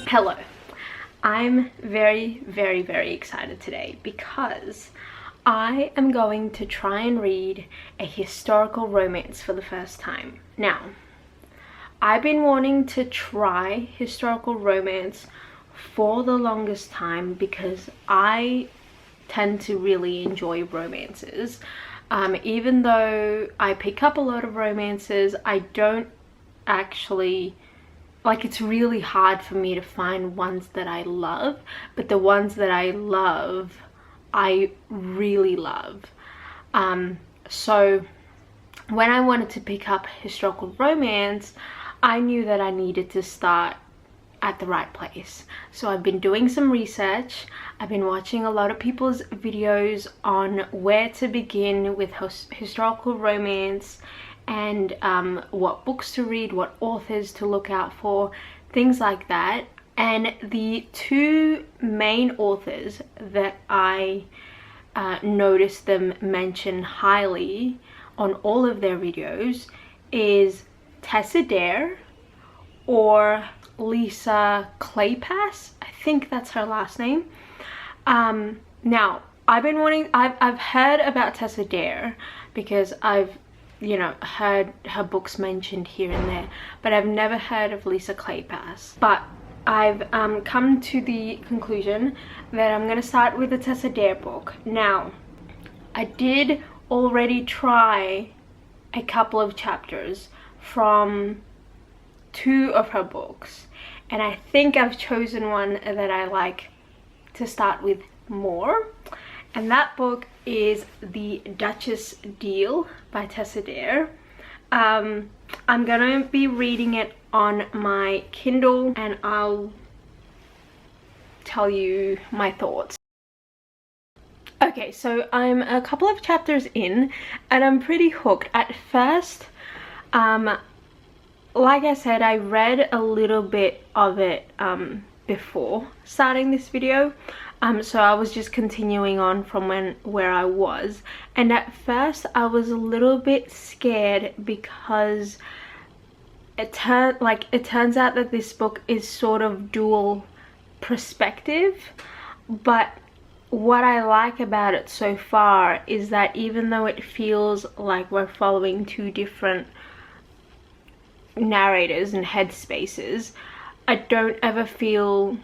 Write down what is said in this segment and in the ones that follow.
Hello. I'm very excited today because I am going to try and read a historical romance for the first time. Now, I've been wanting to try historical romance for the longest time because I tend to really enjoy romances. Even though I pick up a lot of romances, I don't actually, like, it's really hard for me to find ones that I love, but the ones that I love, I really love. So when I wanted to pick up historical romance, I knew that I needed to start at the right place. So I've been doing some research. I've been watching a lot of people's videos on where to begin with historical romance and what books to read, what authors to look out for, things like that. And the two main authors that I noticed them mention highly on all of their videos is Tessa Dare or Lisa Kleypas. I think that's her last name. Now, I've heard about Tessa Dare because I've heard her books mentioned here and there, but I've never heard of Lisa Kleypas. But I've come to the conclusion that I'm going to start with the Tessa Dare book. Now, I did already try a couple of chapters from two of her books, and I think I've chosen one that I like to start with more, and that book is The Duchess Deal by Tessa Dare. I'm gonna be reading it on my Kindle and I'll tell you my thoughts. Okay, so I'm a couple of chapters in and I'm pretty hooked. At first, like I said, I read a little bit of it before starting this video, so I was just continuing on from where I was, and at first I was a little bit scared because it turns out that this book is sort of dual perspective. But what I like about it so far is that even though it feels like we're following two different narrators and headspaces, I don't ever feel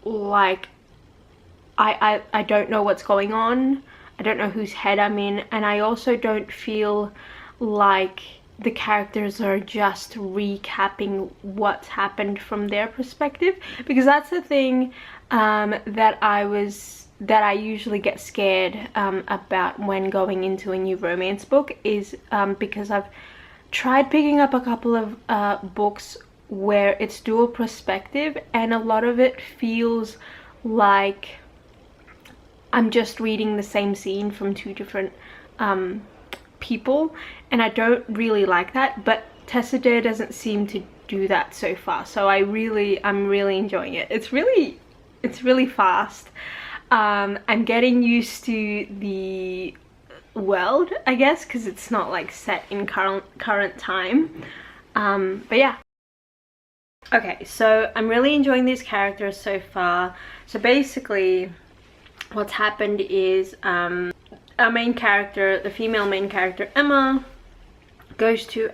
like I don't know what's going on. I don't know whose head I'm in, and I also don't feel like the characters are just recapping what's happened from their perspective, because that's the thing that I usually get scared about when going into a new romance book, is because I've tried picking up a couple of books where it's dual perspective, and a lot of it feels like I'm just reading the same scene from two different people, and I don't really like that. But Tessa Dare doesn't seem to do that so far, so I'm really enjoying it. It's really fast. I'm getting used to the world, I guess, because it's not like set in current time, but yeah. Okay, so I'm really enjoying these characters so far. So basically what's happened is our main character, the female main character Emma, goes to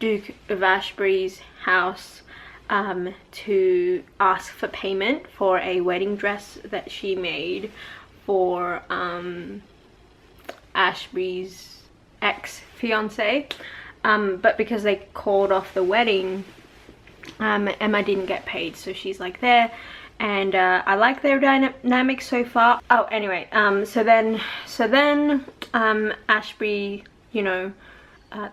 Duke of Ashbury's house to ask for payment for a wedding dress that she made for Ashbury's ex-fiance, but because they called off the wedding, Emma didn't get paid, so she's like there, and I like their dynamic so far. Oh, anyway, so then Ashbury,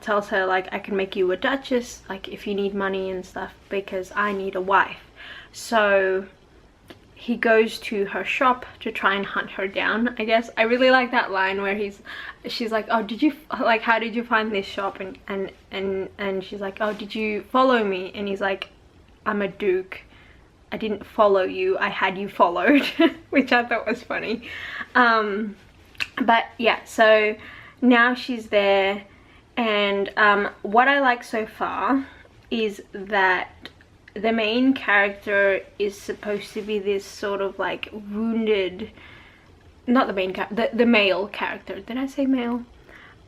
tells her, like, I can make you a duchess, like, if you need money and stuff, because I need a wife. So he goes to her shop to try and hunt her down, I guess. I really like that line where she's like, oh, how did you find this shop? And she's like, oh, did you follow me? And he's like, I'm a duke, I didn't follow you, I had you followed. Which I thought was funny. But yeah, so now she's there, and what I like so far is that the main character is supposed to be this sort of like wounded, not the main character, the male character, did I say male?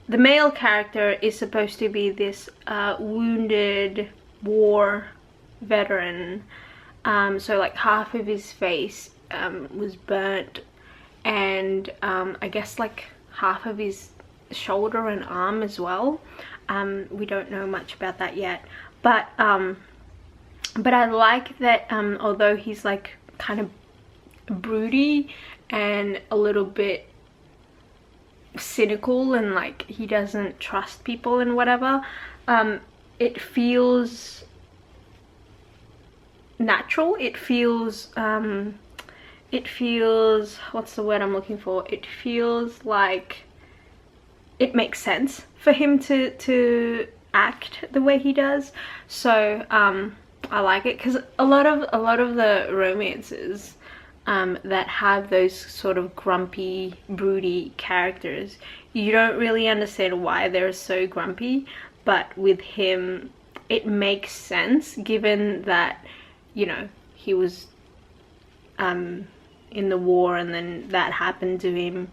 The male character is supposed to be this wounded war veteran. So like half of his face was burnt, and I guess like half of his shoulder and arm as well. We don't know much about that yet, but I like that although he's like kind of broody and a little bit cynical and like he doesn't trust people and whatever, it feels natural. It feels what's the word I'm looking for, it feels like it makes sense for him to act the way he does. So I like it, because a lot of the romances that have those sort of grumpy, broody characters, you don't really understand why they're so grumpy, but with him it makes sense, given that, you know, he was in the war and then that happened to him,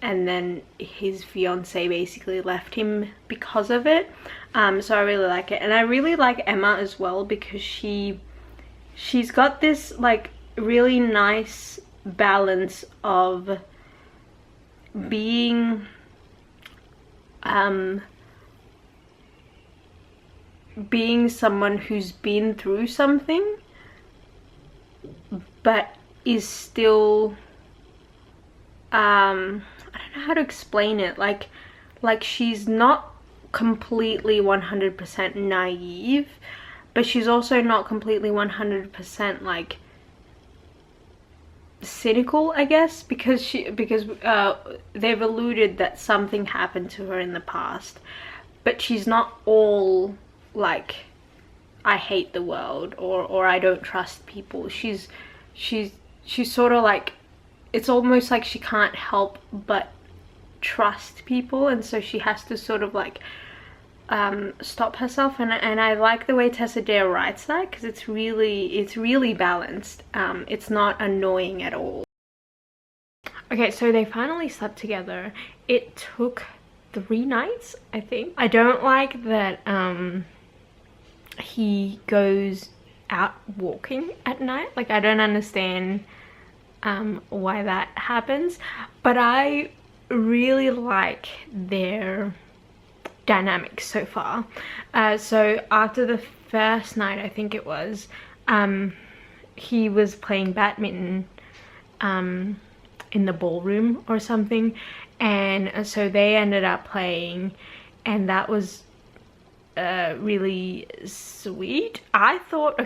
and then his fiance basically left him because of it. So I really like it, and I really like Emma as well, because she's got this like really nice balance of being someone who's been through something but is still I don't know how to explain it, like she's not completely 100% naive, but she's also not completely 100% like cynical, I guess, because they've alluded that something happened to her in the past, but she's not all like I hate the world or I don't trust people. She's sort of like, it's almost like she can't help but trust people, and so she has to sort of like stop herself, and I like the way Tessa Dare writes that, because it's really balanced. It's not annoying at all. Okay, so they finally slept together. It took 3 nights, I think. I don't like that he goes out walking at night. Like, I don't understand why that happens, but I really like their dynamics so far. So after the first night, I think it was, he was playing badminton in the ballroom or something, and so they ended up playing, and that was really sweet. I thought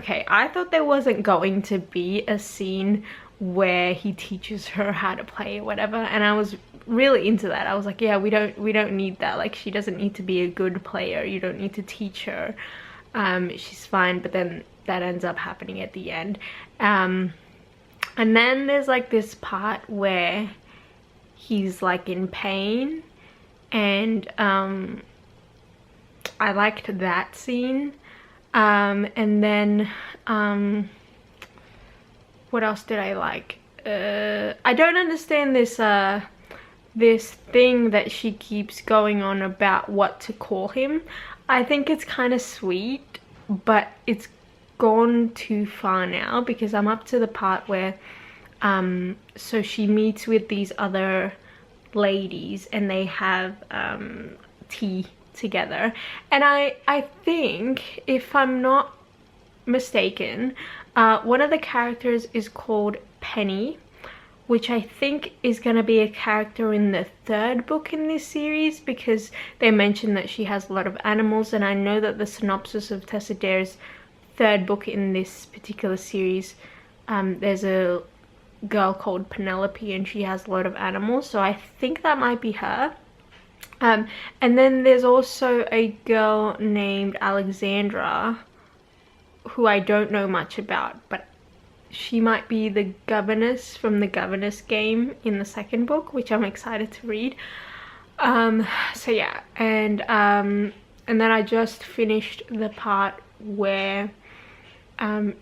there wasn't going to be a scene where he teaches her how to play or whatever, and I was really into that. I was like, yeah, we don't need that. Like, she doesn't need to be a good player, you don't need to teach her, she's fine. But then that ends up happening at the end, and then there's like this part where he's like in pain, and I liked that scene. And then what else did I like? I don't understand this thing that she keeps going on about what to call him. I think it's kind of sweet, but it's gone too far now, because I'm up to the part where so she meets with these other ladies and they have tea together, and I think, if I'm not mistaken, one of the characters is called Penny, which I think is going to be a character in the 3rd book in this series, because they mention that she has a lot of animals, and I know that the synopsis of Tessa Dare's 3rd book in this particular series, there's a girl called Penelope and she has a lot of animals, so I think that might be her. And then there's also a girl named Alexandra, who I don't know much about, but she might be the governess from the Governess Game in the 2nd book, which I'm excited to read. So yeah, and then I just finished the part where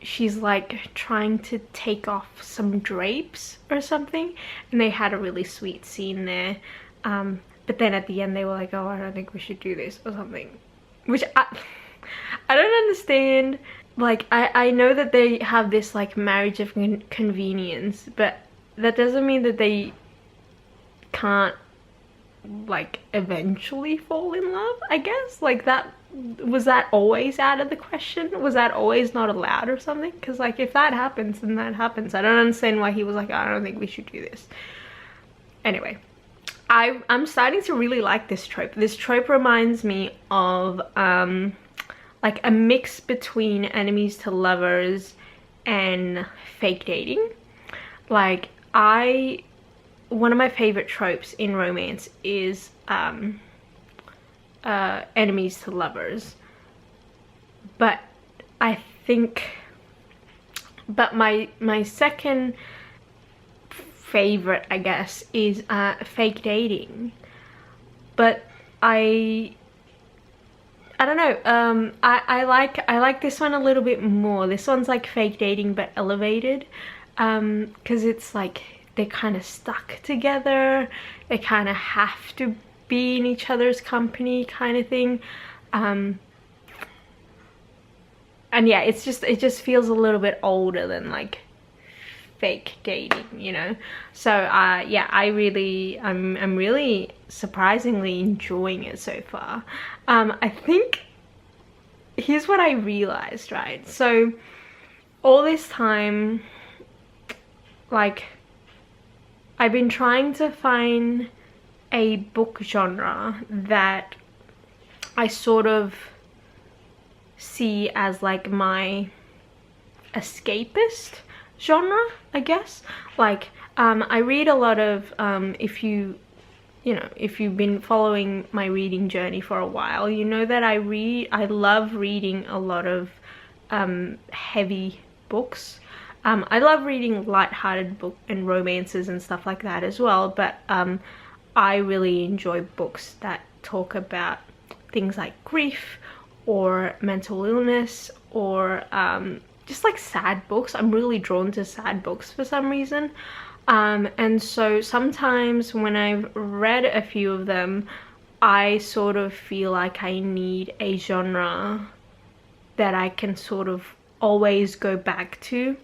she's like trying to take off some drapes or something, and they had a really sweet scene there. But then at the end they were like, oh, I don't think we should do this or something, which I don't understand. Like, I know that they have this like marriage of convenience, but that doesn't mean that they can't like eventually fall in love, I guess. Like, that was that always out of the question? Was that always not allowed or something? Because like, if that happens, then that happens. I don't understand why he was like, I don't think we should do this. Anyway, I'm starting to really like this trope. This trope reminds me of like a mix between enemies to lovers and fake dating. Like, one of my favorite tropes in romance is enemies to lovers, but I think, but my second favorite, I guess, is fake dating. But I don't know, I like this one a little bit more. This one's like fake dating but elevated, because it's like they're kind of stuck together, they kind of have to be in each other's company kind of thing. And yeah, it just feels a little bit older than like fake dating, you know. So yeah, I'm really surprisingly enjoying it so far. I think here's what I realized, right? So all this time, like, I've been trying to find a book genre that I sort of see as like my escapist genre, I guess. Like, I read a lot of, if you've been following my reading journey for a while, you know that I love reading a lot of heavy books. I love reading light-hearted book and romances and stuff like that as well, but I really enjoy books that talk about things like grief or mental illness, or just like sad books. I'm really drawn to sad books for some reason. And so sometimes when I've read a few of them, I sort of feel like I need a genre that I can sort of always go back to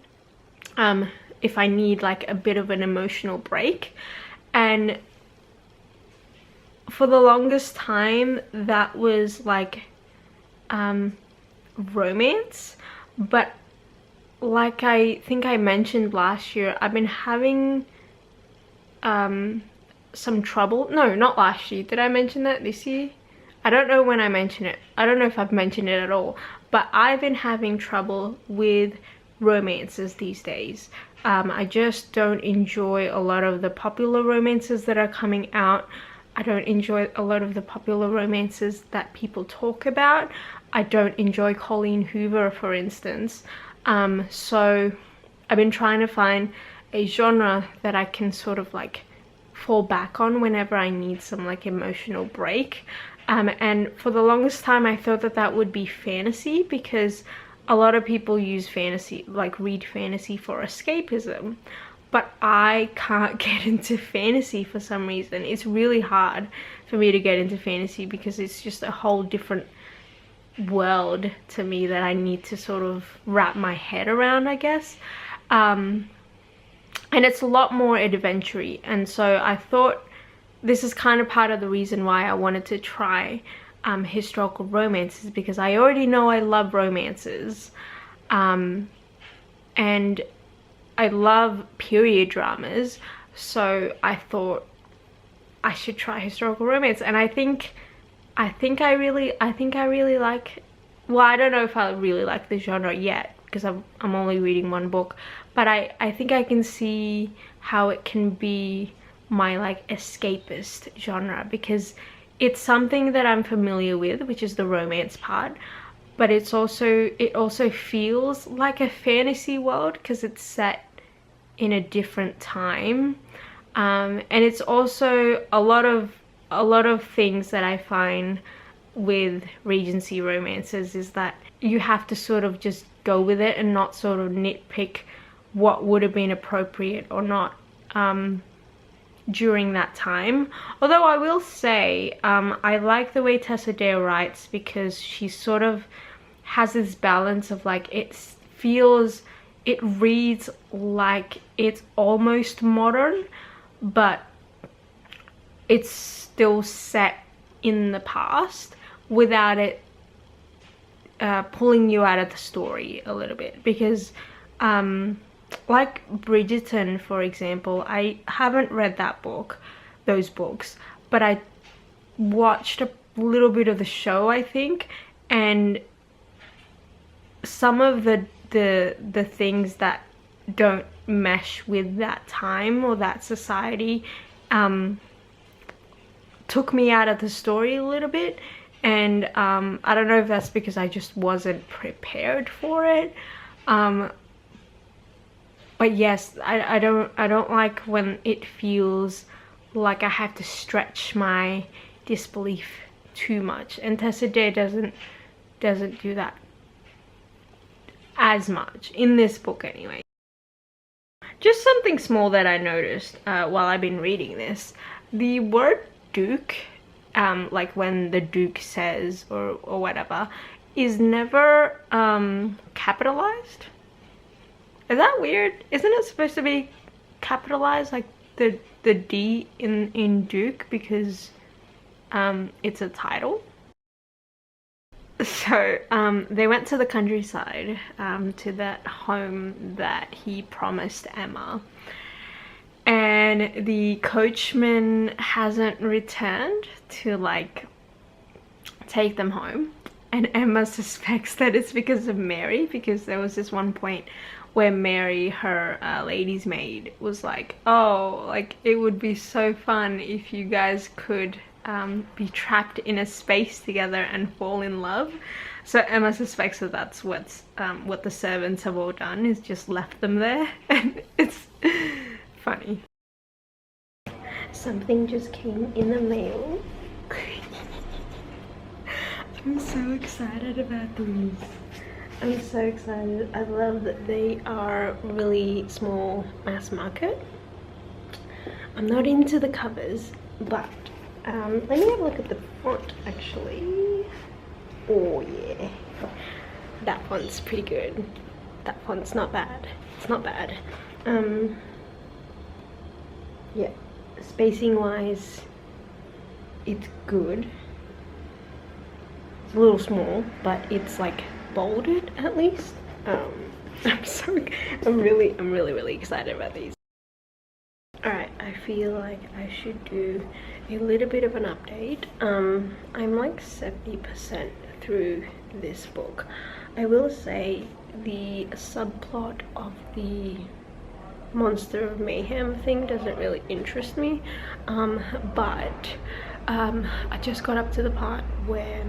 if I need like a bit of an emotional break. And for the longest time that was like romance, but like I think I mentioned last year, I've been having some trouble. No, not last year. Did I mention that this year? I don't know when I mentioned it. I don't know if I've mentioned it at all, but I've been having trouble with romances these days. I just don't enjoy a lot of the popular romances that are coming out. I don't enjoy a lot of the popular romances that people talk about. I don't enjoy Colleen Hoover, for instance. So I've been trying to find a genre that I can sort of like fall back on whenever I need some like emotional break. And for the longest time I thought that that would be fantasy, because a lot of people use fantasy, like read fantasy for escapism, but I can't get into fantasy for some reason. It's really hard for me to get into fantasy because it's just a whole different world to me that I need to sort of wrap my head around, I guess. And it's a lot more adventure-y, and so I thought this is kind of part of the reason why I wanted to try historical romances, because I already know I love romances, and I love period dramas, so I thought I should try historical romance. And I think I really like, well, I don't know if I really like the genre yet because I'm only reading one book, but I think I can see how it can be my like escapist genre, because it's something that I'm familiar with, which is the romance part, but it also feels like a fantasy world because it's set in a different time, and it's also a lot of things that I find with Regency romances is that you have to sort of just go with it and not sort of nitpick what would have been appropriate or not during that time. Although I will say I like the way Tessa Dare writes, because she sort of has this balance of like, it reads like it's almost modern, but it's still set in the past without it pulling you out of the story a little bit. Because like Bridgerton, for example, I haven't read those books, but I watched a little bit of the show, I think, and some of the things that don't mesh with that time or that society took me out of the story a little bit. And I don't know if that's because I just wasn't prepared for it. But yes, I don't like when it feels like I have to stretch my disbelief too much, and Tessa Dare doesn't do that as much in this book anyway. Just something small that I noticed while I've been reading this: the word Duke, like when the Duke says or whatever, is never capitalized. Is that weird? Isn't it supposed to be capitalized, like the D in Duke, because it's a title? So they went to the countryside, to that home that he promised Emma, and the coachman hasn't returned to like take them home, and Emma suspects that it's because of Mary, because there was this one point where Mary, her lady's maid, was like, oh, like it would be so fun if you guys could be trapped in a space together and fall in love. So Emma suspects that that's what the servants have all done, is just left them there. And it's funny. Something just came in the mail. I'm so excited about these. I'm so excited. I love that they are really small, mass market. I'm not into the covers, but let me have a look at the font actually. Oh yeah, that font's pretty good. That font's not bad. It's not bad. Yeah, spacing wise, it's good. It's a little small, but it's like bolded at least. I'm really excited about these. Alright, I feel like I should do a little bit of an update. I'm like 70% through this book. I will say the subplot of the Monster of Mayhem thing doesn't really interest me, but I just got up to the part where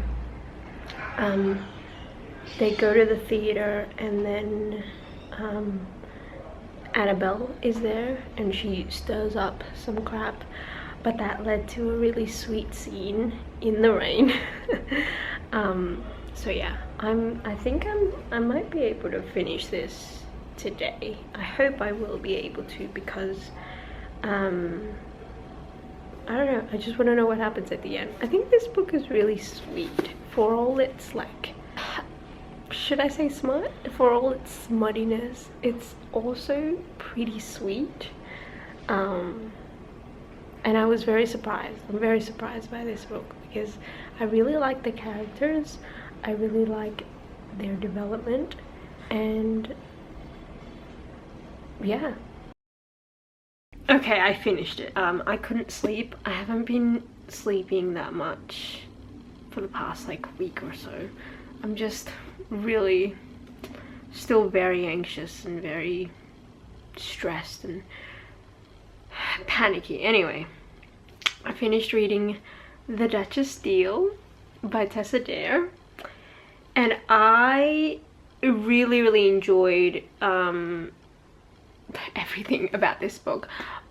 they go to the theater, and then Annabelle is there and she stirs up some crap, but that led to a really sweet scene in the rain. So yeah, I think I might be able to finish this today. I hope I will be able to, because I don't know, I just want to know what happens at the end. I think this book is really sweet for all its like, should I say smut? For all its smuttiness, it's also pretty sweet. And I was very surprised. I'm very surprised by this book, because I really like the characters. I really like their development, and yeah. Okay, I finished it. I couldn't sleep. I haven't been sleeping that much for the past like week or so. I'm just really still very anxious and very stressed and panicky. Anyway, I finished reading The Duchess Deal by Tessa Dare, and I really enjoyed everything about this book,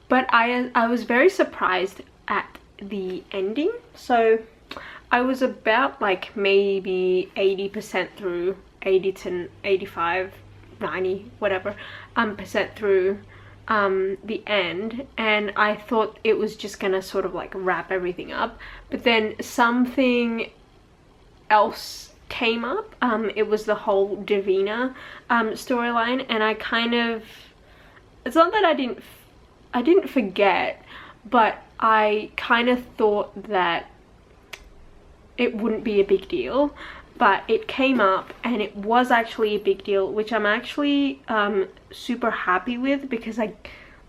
but I was very surprised at the ending. So I was about like maybe 80% through, 80 to 85, 90, whatever percent through the end, and I thought it was just gonna sort of like wrap everything up, but then something else came up. It was the whole Davina storyline, and I kind of, it's not that I didn't forget, but I kind of thought that it wouldn't be a big deal, but it came up and it was actually a big deal, which I'm actually super happy with, because I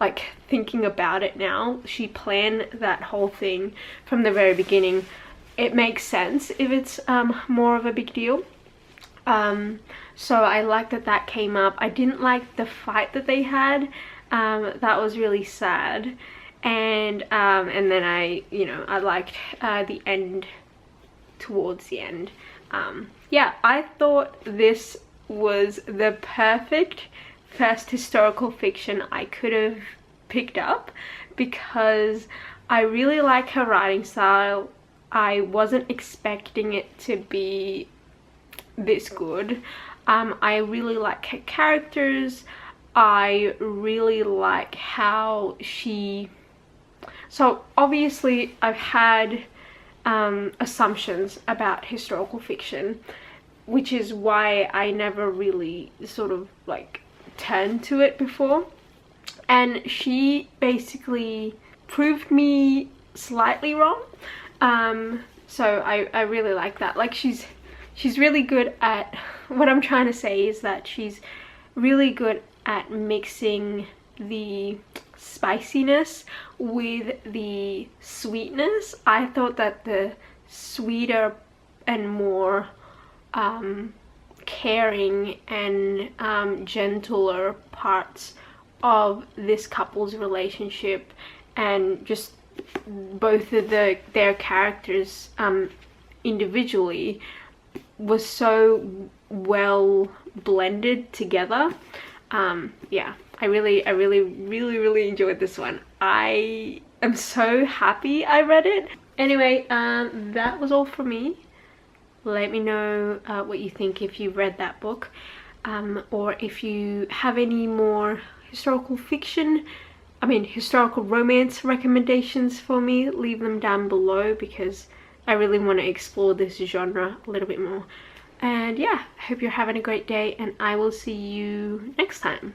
like thinking about it now, she planned that whole thing from the very beginning. It makes sense if it's more of a big deal. So I like that came up. I didn't like the fight that they had. That was really sad. And then I liked the end, towards the end. Yeah, I thought this was the perfect first historical fiction I could have picked up, because I really like her writing style. I wasn't expecting it to be this good. I really like her characters. I really like how she... So obviously I've had assumptions about historical fiction, which is why I never really sort of like turned to it before, and she basically proved me slightly wrong. So I really like that. Like she's really good at, what I'm trying to say is that she's really good at mixing the spiciness with the sweetness. I thought that the sweeter and more caring and gentler parts of this couple's relationship, and just both of their characters individually, was so well blended together. Yeah, I really enjoyed this one. I am so happy I read it. Anyway, that was all for me. Let me know what you think if you've read that book, or if you have any more historical romance recommendations for me. Leave them down below, because I really want to explore this genre a little bit more. And yeah, I hope you're having a great day, and I will see you next time.